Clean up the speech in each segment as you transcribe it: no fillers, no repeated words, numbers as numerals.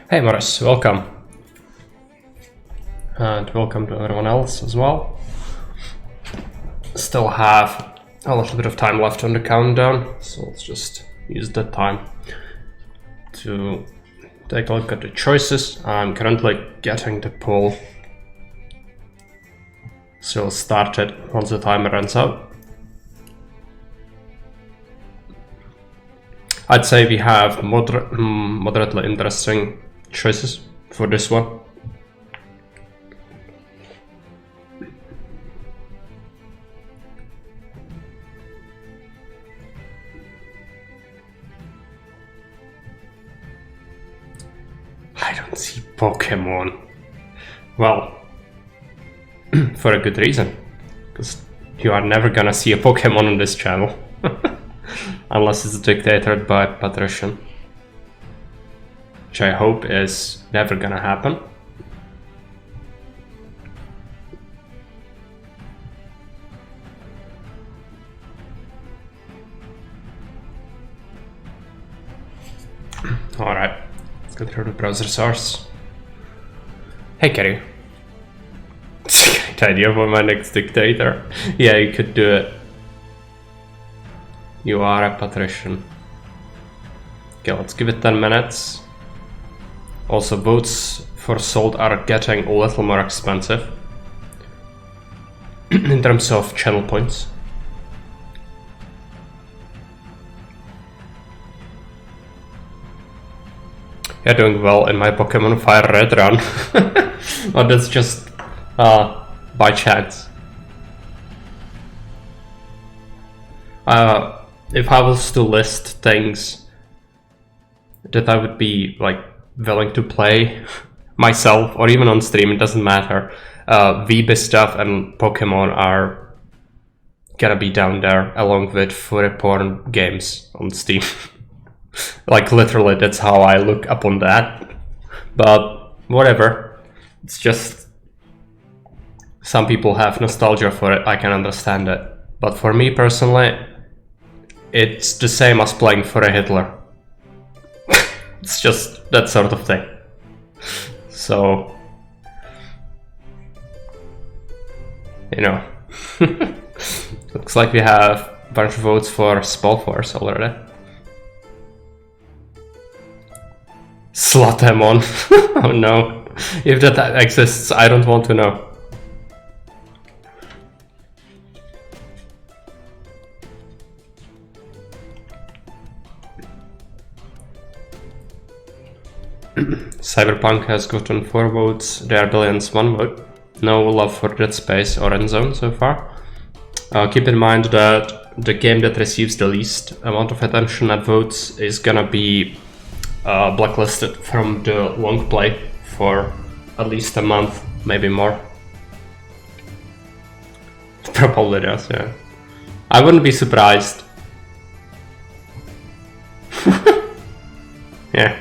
Hey Morris, welcome. And welcome to everyone else as well. Still have a little bit of time left on the countdown, so let's just use that time to take a look at the choices. I'm currently getting the poll, so we'll start it once the timer runs out. I'd say we have moderately interesting choices for this one. I don't see Pokemon. Well, for a good reason, because you are never gonna see a Pokemon on this channel. Unless it's dictated by Patrician, which I hope is never gonna happen. Alright, let's go through the browser source. Hey Kerry. It's a great idea for my next dictator. Yeah, you could do it. You are a patrician. Okay, let's give it 10 minutes. Also, votes for sold are getting a little more expensive in terms of channel points. You're doing well in my Pokemon Fire Red run. But that's just by chance. If I was to list things that I would be like willing to play myself or even on stream, it doesn't matter. VB stuff and Pokemon are gonna be down there along with furry porn games on Steam. Like literally, that's how I look upon that. But whatever, it's just some people have nostalgia for it. I can understand it, but for me personally, it's the same as playing for a Hitler. It's just that sort of thing. So, you know. Looks like we have a bunch of votes for Spellforce already. Slotemon. Oh no. If that exists, I don't want to know. Cyberpunk has gotten 4 votes, Rare Billions 1 vote. No love for Dead Space or Endzone so far. Keep in mind that the game that receives the least amount of attention and votes is gonna be blacklisted from the Longplay for at least a month, maybe more. Probably does, yeah. I wouldn't be surprised. Yeah.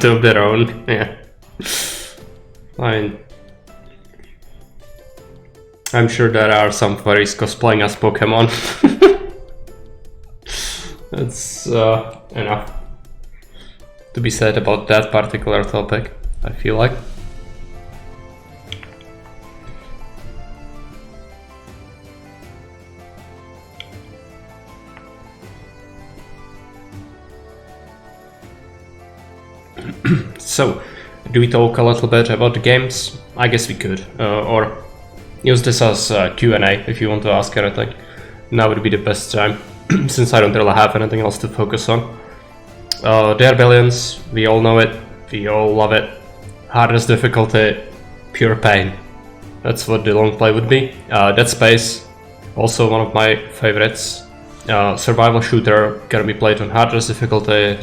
To their own, yeah. I'm sure there are some furries cosplaying as Pokemon. That's enough to be said about that particular topic, I feel like. So, do we talk a little bit about the games? I guess we could, or use this as Q&A if you want to ask anything. Now would be the best time, since I don't really have anything else to focus on. There are Billions, we all know it, we all love it. Hardest difficulty, pure pain. That's what the long play would be. Dead Space, also one of my favorites. Survival shooter, gonna be played on hardest difficulty.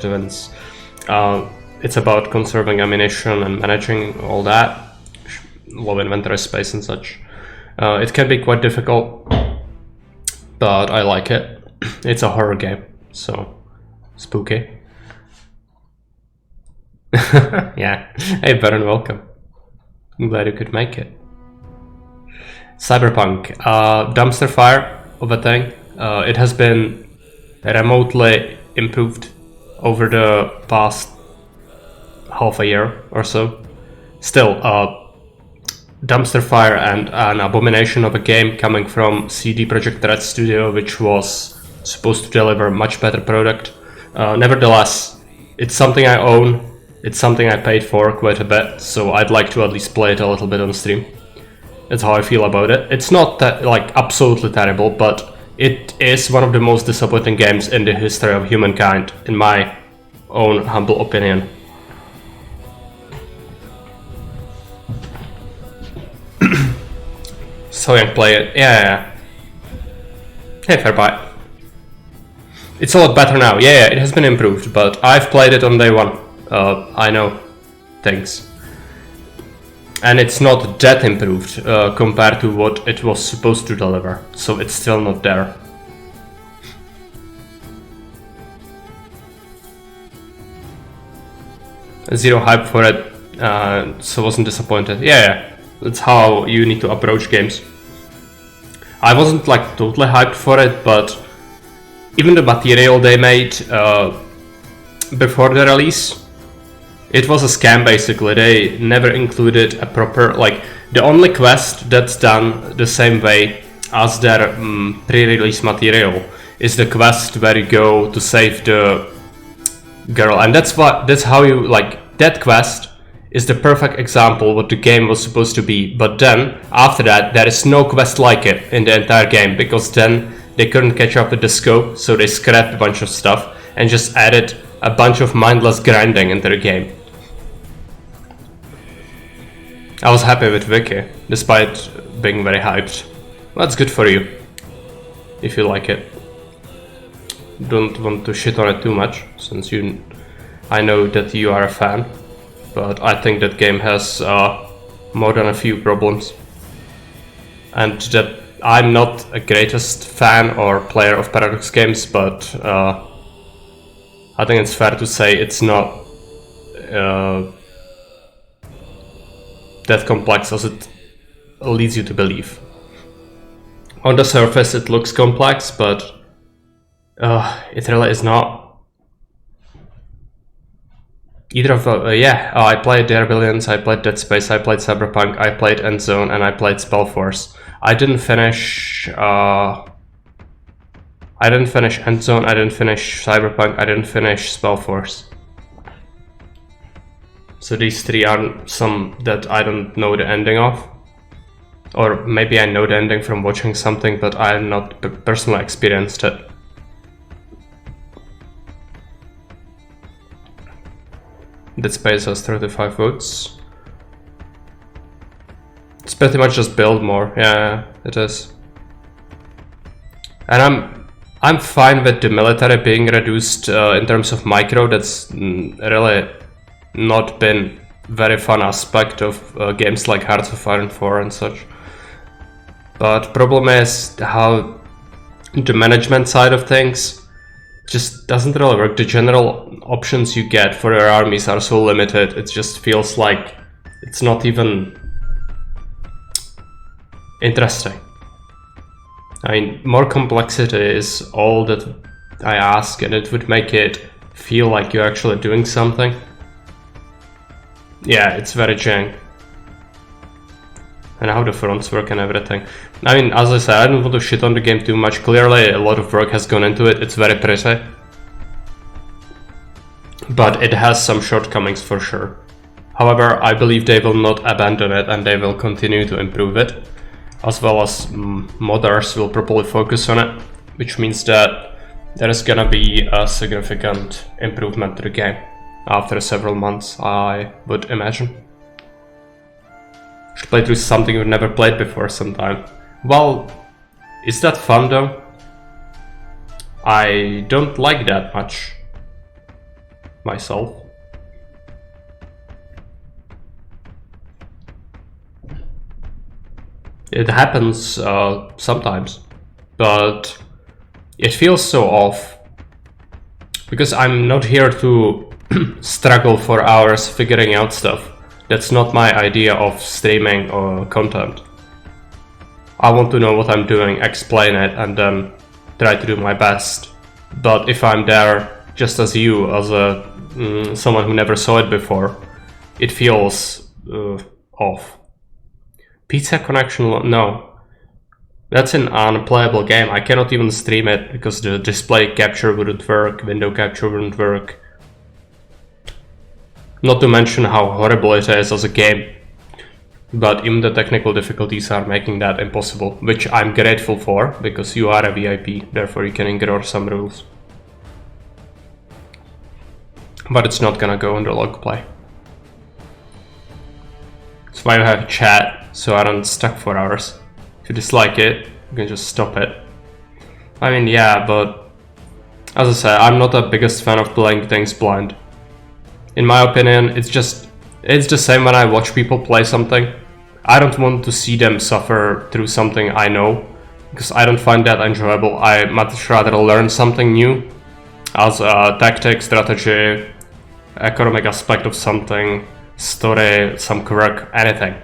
It's about conserving ammunition and managing all that, low inventory space and such. It can be quite difficult, but I like it. It's a horror game, so spooky. Yeah. Hey, Baron, welcome. I'm glad you could make it. Cyberpunk, dumpster fire of a thing. It has been remotely improved over the past half a year or so. Still, dumpster fire and an abomination of a game coming from CD Projekt Red Studio, which was supposed to deliver a much better product. Nevertheless, it's something I own, it's something I paid for quite a bit, so I'd like to at least play it a little bit on stream. That's how I feel about it. It's not like absolutely terrible, but it is one of the most disappointing games in the history of humankind, in my own humble opinion. So young play it, yeah. Hey, fair buy. It's a lot better now, yeah, it has been improved, but I've played it on day one. I know things. And it's not that improved compared to what it was supposed to deliver, so it's still not there. Zero hype for it, so wasn't disappointed. Yeah, that's how you need to approach games. I wasn't like totally hyped for it, but even the material they made before the release, it was a scam basically. They never included a proper, like, the only quest that's done the same way as their pre-release material is the quest where you go to save the girl, and that's how you, like, that quest is the perfect example what the game was supposed to be. But then after that there is no quest like it in the entire game, because then they couldn't catch up with the scope, so they scrapped a bunch of stuff and just added a bunch of mindless grinding into the game. I was happy with Vicky, despite being very hyped. That's good for you, if you like it. Don't want to shit on it too much, since I know that you are a fan, but I think that game has more than a few problems. And that I'm not a greatest fan or player of Paradox games, but I think it's fair to say it's not that complex as it leads you to believe. On the surface it looks complex, but it really is not. Either of I played The Rebellions, I played Dead Space, I played Cyberpunk, I played Endzone, and I played Spellforce. I didn't finish Endzone, I didn't finish Cyberpunk, I didn't finish Spellforce. So these three are some that I don't know the ending of. Or maybe I know the ending from watching something, but I have not personally experienced it. Dead Space has 35 votes. It's pretty much just build more, yeah, it is. And I'm fine with the military being reduced in terms of micro. That's really not been very fun aspect of games like Hearts of Iron 4 and such. But problem is how the management side of things just doesn't really work. The general options you get for your armies are so limited, it just feels like it's not even interesting. I mean, more complexity is all that I ask, and it would make it feel like you're actually doing something. Yeah, it's very jank. And how the fronts work and everything. I mean, as I said, I don't want to shit on the game too much. Clearly, a lot of work has gone into it. It's very pretty. But it has some shortcomings for sure. However, I believe they will not abandon it and they will continue to improve it. As well as modders will probably focus on it. Which means that there is gonna be a significant improvement to the game. After several months, I would imagine. Should play through something we've never played before sometime. Well, is that fun though? I don't like that much myself. It happens sometimes, but it feels so off. Because I'm not here to struggle for hours figuring out stuff. That's not my idea of streaming or content. I want to know what I'm doing, explain it, and then try to do my best. But if I'm there just as you, as someone who never saw it before, it feels off. Pizza connection, no. That's an unplayable game. I cannot even stream it because the display capture wouldn't work, window capture wouldn't work. Not to mention how horrible it is as a game. But even the technical difficulties are making that impossible, which I'm grateful for, because you are a VIP, therefore you can ignore some rules. But it's not gonna go under Longplay. That's why you have chat, so I don't stuck for hours. If you dislike it, you can just stop it. I mean, yeah, but as I said, I'm not the biggest fan of playing things blind. In my opinion, it's the same when I watch people play something. I don't want to see them suffer through something I know, because I don't find that enjoyable. I much rather learn something new, as a tactic, strategy, economic aspect of something, story, some quirk, anything.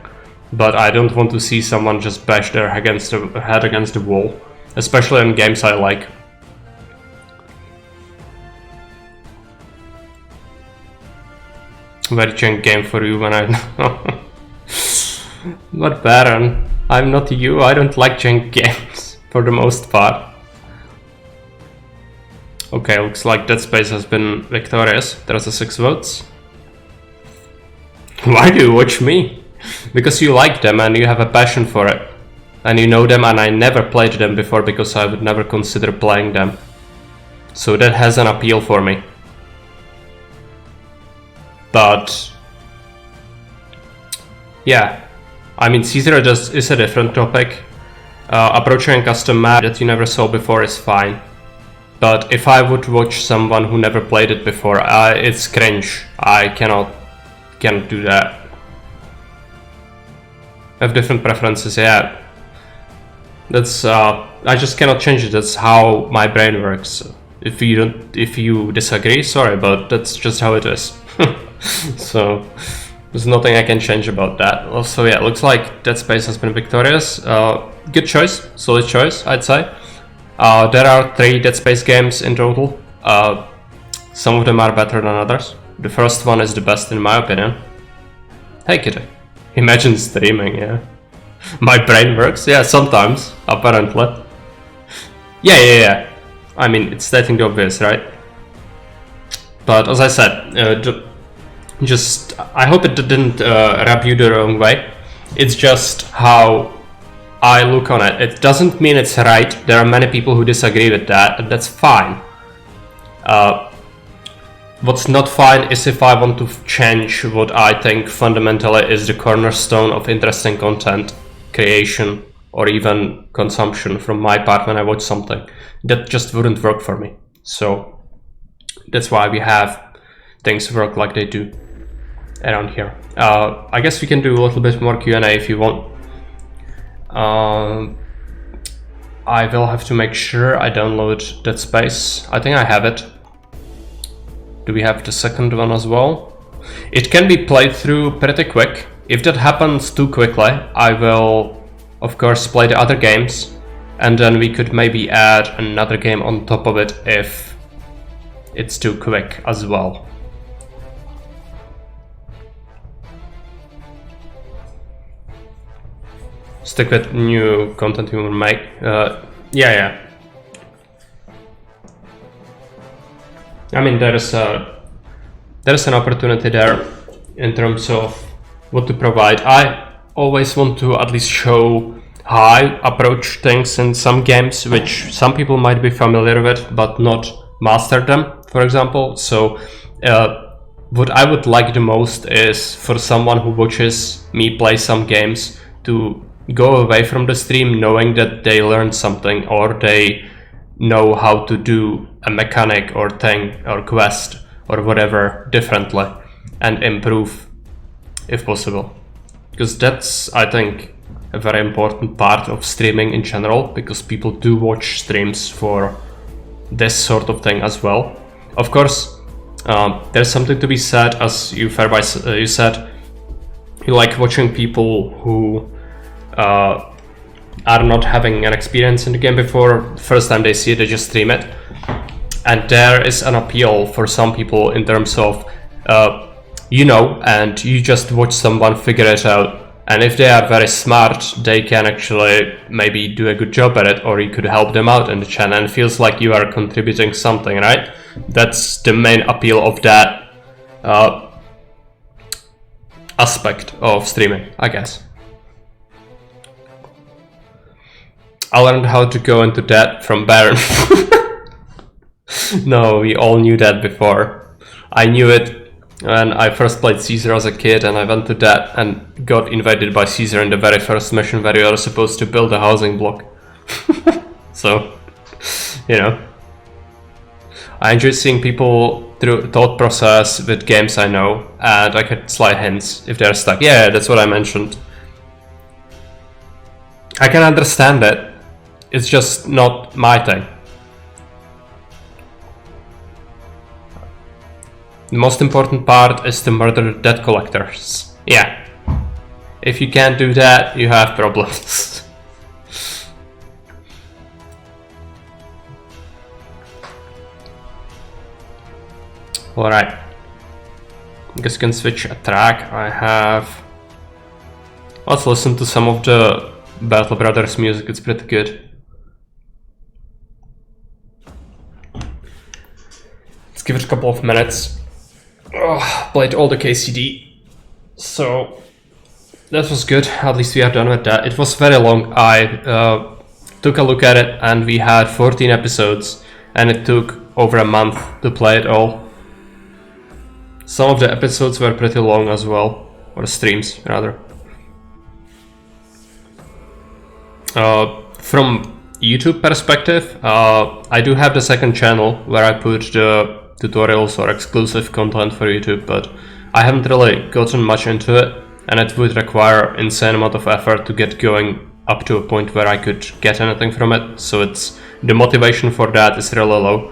But I don't want to see someone just bash their head against the wall, especially in games I like. Very jank game for you when I... But Baron, I'm not you, I don't like jank games, for the most part. Okay, looks like Dead Space has been victorious. There's a 6 votes. Why do you watch me? Because you like them and you have a passion for it. And you know them, and I never played them before because I would never consider playing them. So that has an appeal for me. But yeah, I mean, Caesar just is a different topic. Approaching a custom map that you never saw before is fine. But if I would watch someone who never played it before, it's cringe. I can't do that. I have different preferences, yeah. That's I just cannot change it. That's how my brain works. If you disagree, sorry, but that's just how it is. So there's nothing I can change about that. Also, yeah, looks like Dead Space has been victorious. Good choice, solid choice, I'd say. There are 3 Dead Space games in total. Some of them are better than others. The first one is the best in my opinion. Hey kitty. Imagine streaming, yeah. My brain works, yeah, sometimes, apparently. Yeah. I mean, it's stating the obvious, right? But as I said, I hope it didn't rub you the wrong way. It's just how I look on it. It doesn't mean it's right. There are many people who disagree with that, and that's fine. What's not fine is if I want to change what I think fundamentally is the cornerstone of interesting content creation or even consumption from my part when I watch something. That just wouldn't work for me. So that's why we have things work like they do around here. I guess we can do a little bit more Q&A if you want. I will have to make sure I download Dead Space. I think I have it. Do we have the second one as well? It can be played through pretty quick. If that happens too quickly, I will of course play the other games, and then we could maybe add another game on top of it if it's too quick as well. Stick with new content we will make. Yeah. I mean, there's an opportunity there in terms of what to provide. I always want to at least show how I approach things in some games, which some people might be familiar with, but not master them, for example. So what I would like the most is for someone who watches me play some games to go away from the stream knowing that they learned something, or they know how to do a mechanic or thing or quest or whatever differently and improve if possible. Because that's, I think, a very important part of streaming in general, because people do watch streams for this sort of thing as well. Of course, there's something to be said, as you said, You like watching people who are not having an experience in the game before. First time they see it, they just stream it. And there is an appeal for some people in terms of, and you just watch someone figure it out. And if they are very smart, they can actually maybe do a good job at it, or you could help them out in the channel, and it feels like you are contributing something, right? That's the main appeal of that aspect of streaming, I guess. I learned how to go into debt from Baron. No, we all knew that before. I knew it when I first played Caesar as a kid, and I went to that and got invaded by Caesar in the very first mission where you are supposed to build a housing block. So, I enjoy seeing people through thought process with games I know, and I get slight hints if they're stuck. Yeah, that's what I mentioned. I can understand it. It's just not my thing. The most important part is to murder debt collectors. Yeah. If you can't do that, you have problems. Alright. I guess you can switch a track. Let's listen to some of the Battle Brothers music, it's pretty good. Let's give it a couple of minutes. Played all the KCD, so that was good. At least we are done with that. It was very long. I took a look at it, and we had 14 episodes, and it took over a month to play it all. Some of the episodes were pretty long as well, or streams rather. From YouTube perspective, I do have the second channel where I put the tutorials or exclusive content for YouTube, but I haven't really gotten much into it, and it would require insane amount of effort to get going up to a point where I could get anything from it, so the motivation for that is really low.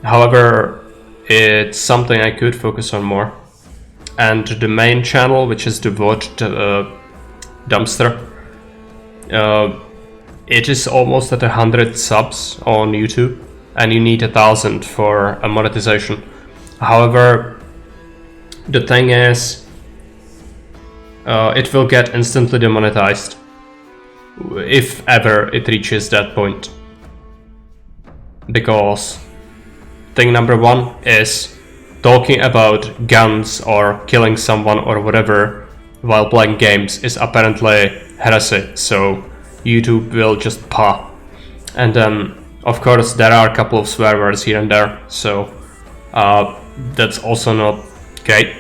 However, it's something I could focus on more. And the main channel, which is the VOD dumpster, it is almost at 100 subs on YouTube, and you need 1,000 for a monetization. However, the thing is, it will get instantly demonetized if ever it reaches that point, because thing number one is talking about guns or killing someone or whatever while playing games is apparently heresy, so YouTube will just pop. And then of course there are a couple of swear words here and there, so that's also not great.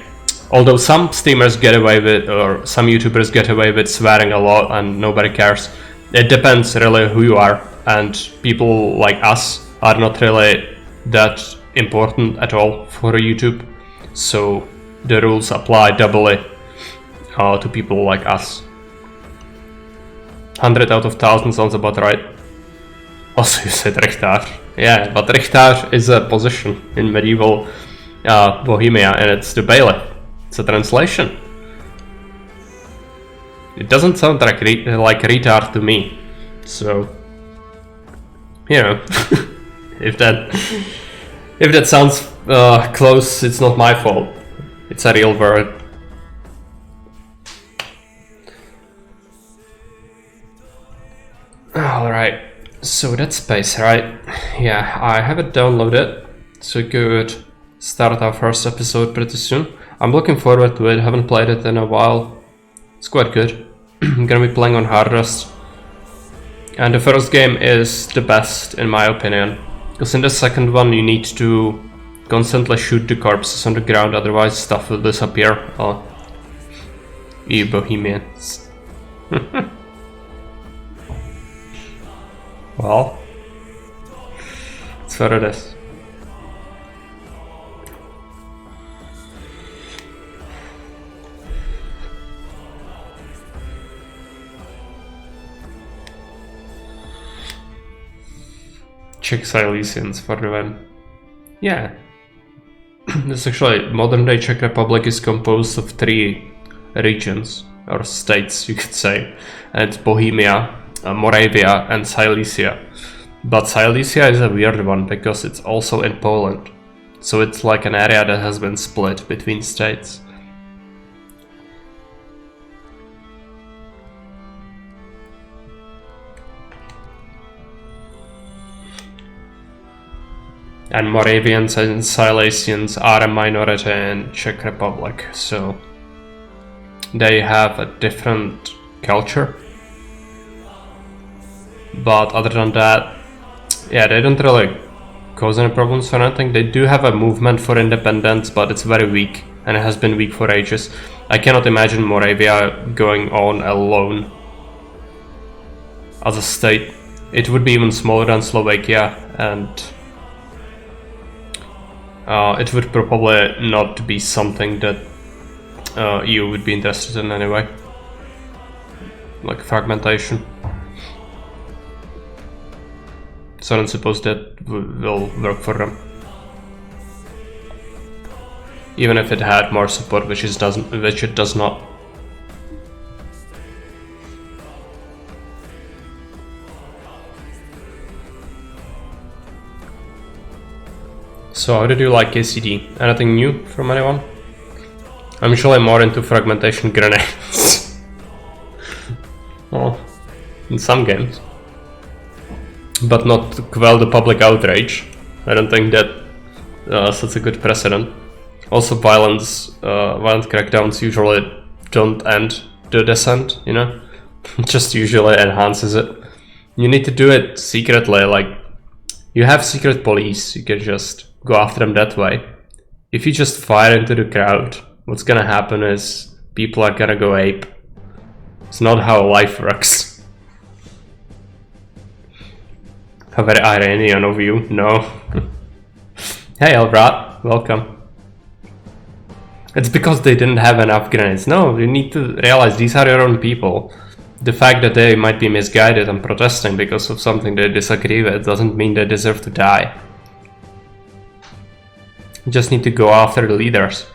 Although some streamers get away with, or some YouTubers get away with swearing a lot and nobody cares. It depends really who you are, and people like us are not really that important at all for YouTube, so the rules apply doubly to people like us. 100 out of 1,000 sounds about right. Also, you said Richter. Yeah, but Richter is a position in medieval Bohemia, and it's the bailiff. It's a translation. It doesn't sound like retard to me, so if that sounds close, it's not my fault. It's a real word. Alright, so that's space, right? Yeah, I have it downloaded, so we could start our first episode pretty soon. I'm looking forward to it, haven't played it in a while. It's quite good. I'm gonna be playing on hardest. And the first game is the best, in my opinion. Because in the second one you need to constantly shoot the corpses on the ground, otherwise stuff will disappear. Oh, you Bohemians. Well, that's what it is. Czech Silesians for the win. Yeah. This actually, modern day Czech Republic is composed of 3 regions, or states you could say. And it's Bohemia, Moravia and Silesia. But Silesia is a weird one because it's also in Poland. So it's like an area that has been split between states. And Moravians and Silesians are a minority in Czech Republic, so they have a different culture. But other than that, yeah, they don't really cause any problems or anything. They do have a movement for independence, but it's very weak, and it has been weak for ages. I cannot imagine Moravia going on alone as a state. It would be even smaller than Slovakia, and it would probably not be something that you would be interested in anyway. Like fragmentation. So I don't suppose that will work for them. Even if it had more support, which it does not. So how did you like KCD? Anything new from anyone? I'm usually more into fragmentation grenades. Well, in some games. But not to quell the public outrage. I don't think that sets a good precedent. Also violent crackdowns usually don't end the descent, you know? Just usually enhances it. You need to do it secretly, like you have secret police, you can just go after them that way. If you just fire into the crowd, what's gonna happen is people are gonna go ape. It's not how life works. How very Iranian of you, no. Hey Elbrat, welcome. It's because they didn't have enough grenades. No, you need to realize these are your own people. The fact that they might be misguided and protesting because of something they disagree with doesn't mean they deserve to die. You just need to go after the leaders.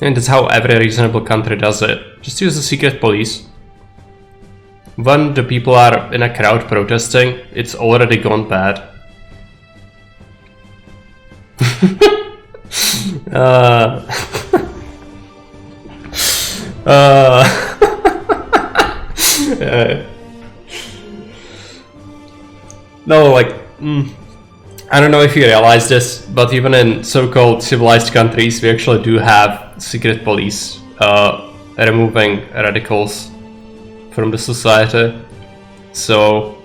And that's how every reasonable country does it. Just use the secret police. When the people are in a crowd protesting, it's already gone bad. No, like, I don't know if you realize this, but even in so-called civilized countries, we actually do have secret police removing radicals from the society. So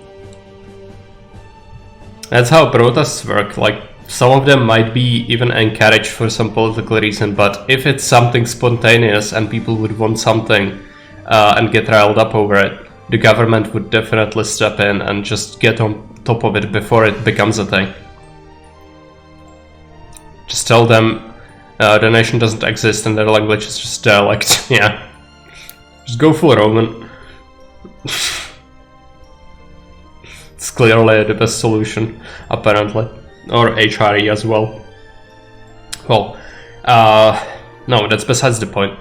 that's how protests work. Like, some of them might be even encouraged for some political reason, but if it's something spontaneous and people would want something and get riled up over it, the government would definitely step in and just get on top of it before it becomes a thing. Just tell them the nation doesn't exist and their language is just dialect. Yeah, just go full Roman. It's clearly the best solution, apparently. Or HRE as well. Well, no, that's besides the point.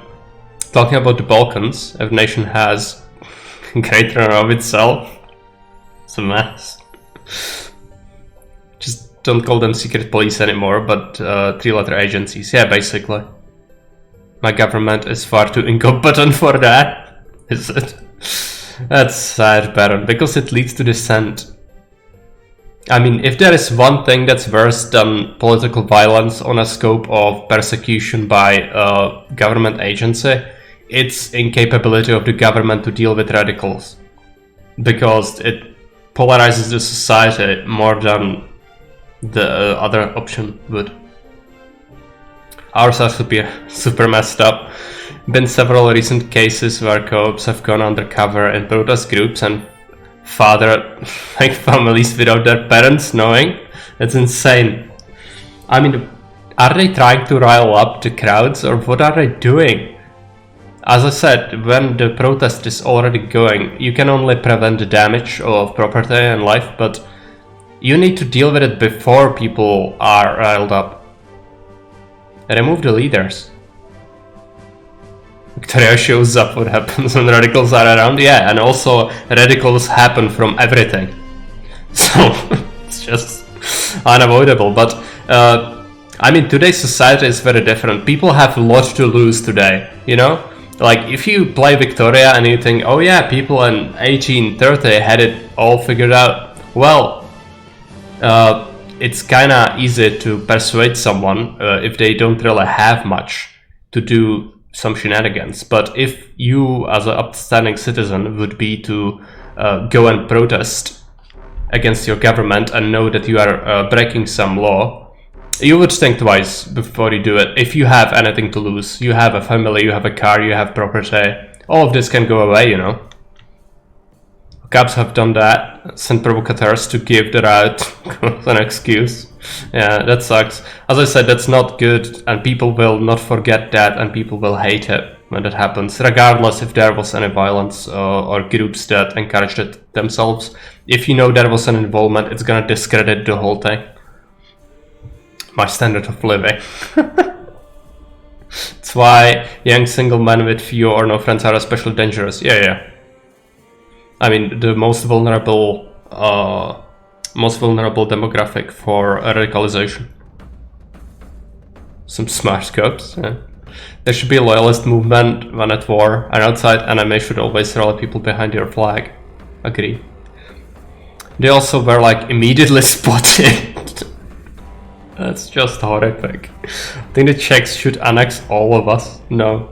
Talking about the Balkans, if a nation has greater of itself, it's a mess. Just don't call them secret police anymore, but three-letter agencies. Yeah, basically. My government is far too incompetent for that, is it? That's sad, Baron, because it leads to dissent. I mean, if there is one thing that's worse than political violence on a scope of persecution by a government agency, it's incapability of the government to deal with radicals. Because it polarizes the society more than the other option would. Ours are super messed up. Been several recent cases where co-ops have gone undercover in protest groups and fathered like families without their parents knowing. That's insane. I mean, are they trying to rile up the crowds or what are they doing? As I said, when the protest is already going, you can only prevent the damage of property and life, but you need to deal with it before people are riled up. Remove the leaders. Victoria shows up, what happens when radicals are around? Yeah, and also radicals happen from everything. So it's just unavoidable. But I mean, today's society is very different. People have a lot to lose today, you know? Like, if you play Victoria and you think, oh yeah, people in 1830 had it all figured out, well, it's kinda easy to persuade someone if they don't really have much to do some shenanigans. But if you, as an upstanding citizen, would be to go and protest against your government and know that you are breaking some law, you would think twice before you do it. If you have anything to lose, you have a family, you have a car, you have property, all of this can go away, you know. Cops have done that, sent provocateurs to give the right an excuse. Yeah, that sucks. As I said, that's not good, and people will not forget that, and people will hate it when that happens, regardless if there was any violence or groups that encouraged it themselves. If you know there was an involvement, it's gonna discredit the whole thing. My standard of living. That's why young single men with few or no friends are especially dangerous. Yeah. I mean, the most vulnerable demographic for radicalization. Some smart cops. Yeah. There should be a loyalist movement when at war, and outside enemy should always rally people behind your flag. Agree. They also were like immediately spotted. That's just horrific. I think the Czechs should annex all of us. No.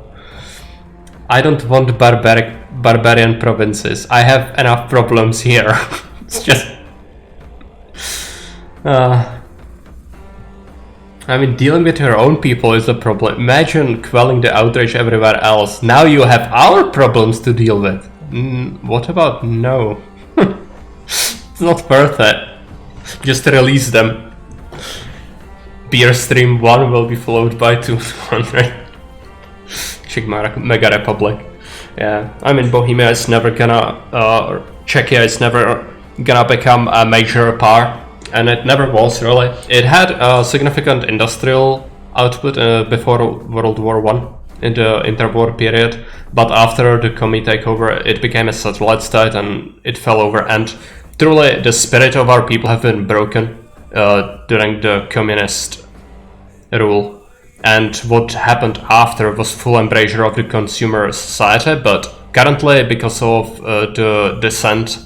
I don't want barbarian provinces. I have enough problems here. It's just... I mean, dealing with your own people is a problem. Imagine quelling the outrage everywhere else. Now you have our problems to deal with. What about no? It's not worth it. Just release them. Beer stream 1 will be followed by 200. Czech Mega Republic. Yeah, I mean, Bohemia is never gonna, Czechia is never gonna become a major power, and it never was really. It had a significant industrial output before World War I, in the interwar period, but after the Commie takeover, it became a satellite state and it fell over. And truly, the spirit of our people have been broken during the communist rule, and what happened after was full embrasure of the consumer society. But currently, because of the dissent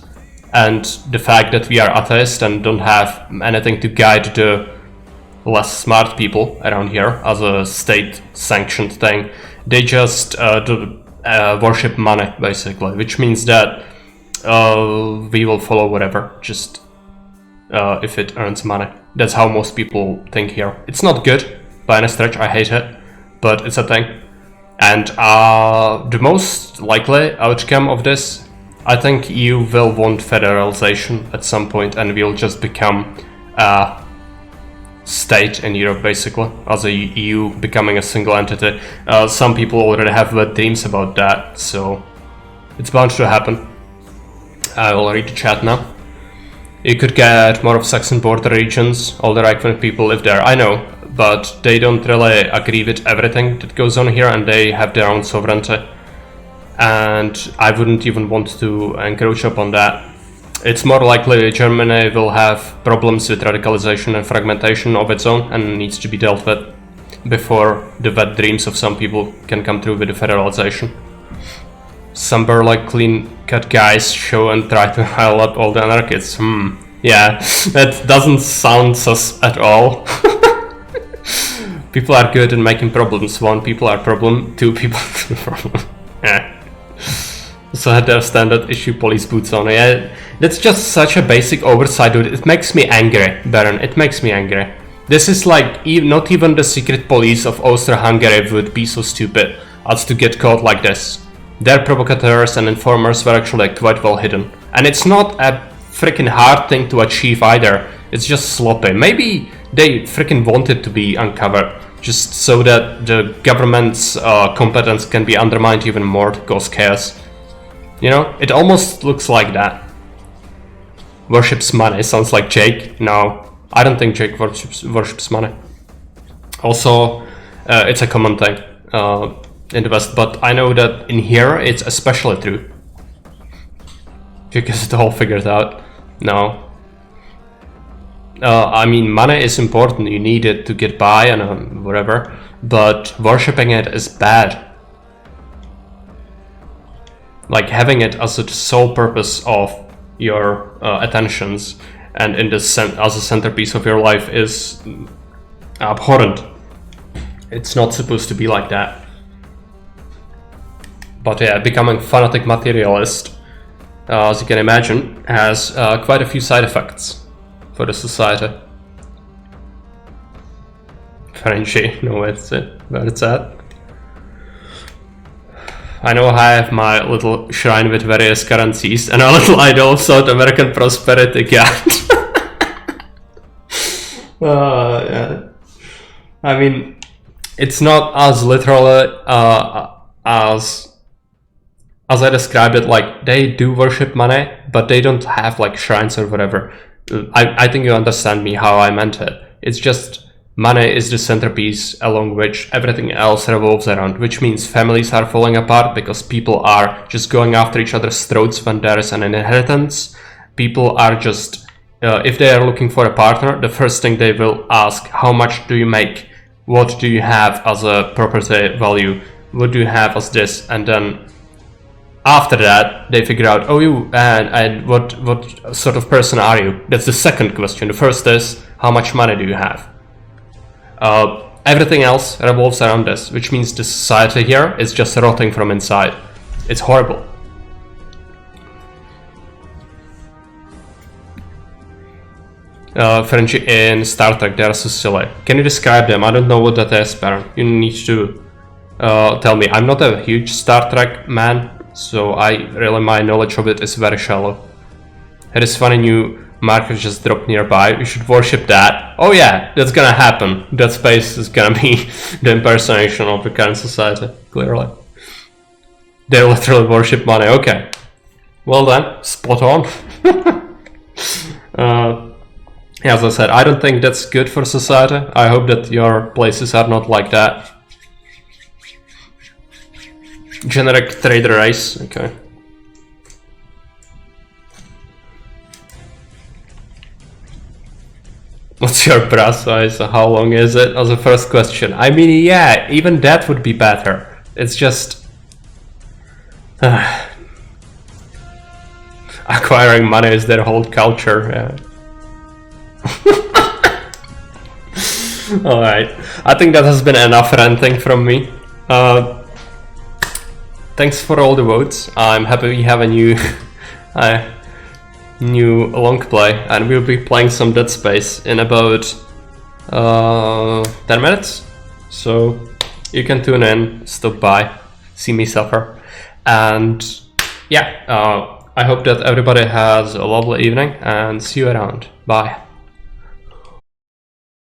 and the fact that we are atheist and don't have anything to guide the less smart people around here as a state sanctioned thing, they just worship money basically, which means that we will follow whatever, just if it earns money. That's how most people think here. It's not good by any stretch, I hate it, but it's a thing. And the most likely outcome of this, I think EU will want federalization at some point, and we'll just become a state in Europe basically, as a EU becoming a single entity. Some people already have wet dreams about that, so it's bound to happen. I will read the chat now. You could get more of Saxon border regions, all the right-wing people live there, I know, but they don't really agree with everything that goes on here, and they have their own sovereignty. And I wouldn't even want to encroach upon that. It's more likely Germany will have problems with radicalization and fragmentation of its own, and needs to be dealt with before the wet dreams of some people can come through with the federalization. Some like clean-cut guys show and try to rile up all the anarchists. Yeah, that doesn't sound sus at all. People are good at making problems. 1, people are problem. 2, people are problem. Yeah. So had their standard issue police boots on. Yeah, that's just such a basic oversight, dude. It makes me angry, Baron. It makes me angry. This is like, not even the secret police of Austria-Hungary would be so stupid as to get caught like this. Their provocateurs and informers were actually quite well hidden. And it's not a freaking hard thing to achieve either. It's just sloppy. Maybe they freaking want it to be uncovered, just so that the government's competence can be undermined even more to cause chaos. You know, it almost looks like that. Worships money, sounds like Jake. No, I don't think Jake worships money. Also, it's a common thing. in the West, but I know that in here it's especially true. Because it's all figured out. No. I mean, money is important, you need it to get by and whatever, but worshipping it is bad. Like having it as the sole purpose of your attentions and in the as a centerpiece of your life is abhorrent. It's not supposed to be like that. But yeah, becoming fanatic materialist, as you can imagine, has quite a few side effects for the society. Frenchie, no, it's it, where it's at. I know I have my little shrine with various currencies and a little idol of South American prosperity cat. Yeah. I mean, it's not as literal as I described it. Like, they do worship money, but they don't have like shrines or whatever. I think you understand me how I meant it. It's just money is the centerpiece along which everything else revolves around, which means families are falling apart because people are just going after each other's throats when there is an inheritance. People are just, if they are looking for a partner, the first thing they will ask, how much do you make? What do you have as a property value? What do you have as this? And then after that, they figure out, oh, you, and what sort of person are you? That's the second question. The first is, how much money do you have? Everything else revolves around this, which means the society here is just rotting from inside. It's horrible. Frenchie in Star Trek, they are so silly. Can you describe them? I don't know what that is, Baron. You need to tell me. I'm not a huge Star Trek man, so my knowledge of it is very shallow. It is funny new marker just dropped nearby. We should worship that. Oh yeah, that's gonna happen. That space is gonna be the impersonation of the current society, clearly. They literally worship money. Okay. Well then, spot on. As I said, I don't think that's good for society. I hope that your places are not like that. Generic trader race, okay. What's your bra size? How long is it? As a first question. I mean, yeah, even that would be better. It's just... acquiring money is their whole culture, yeah. Alright, I think that has been enough ranting from me. Thanks for all the votes. I'm happy we have a new new long play, and we'll be playing some Dead Space in about 10 minutes. So you can tune in, stop by, see me suffer. And yeah, I hope that everybody has a lovely evening and see you around. Bye.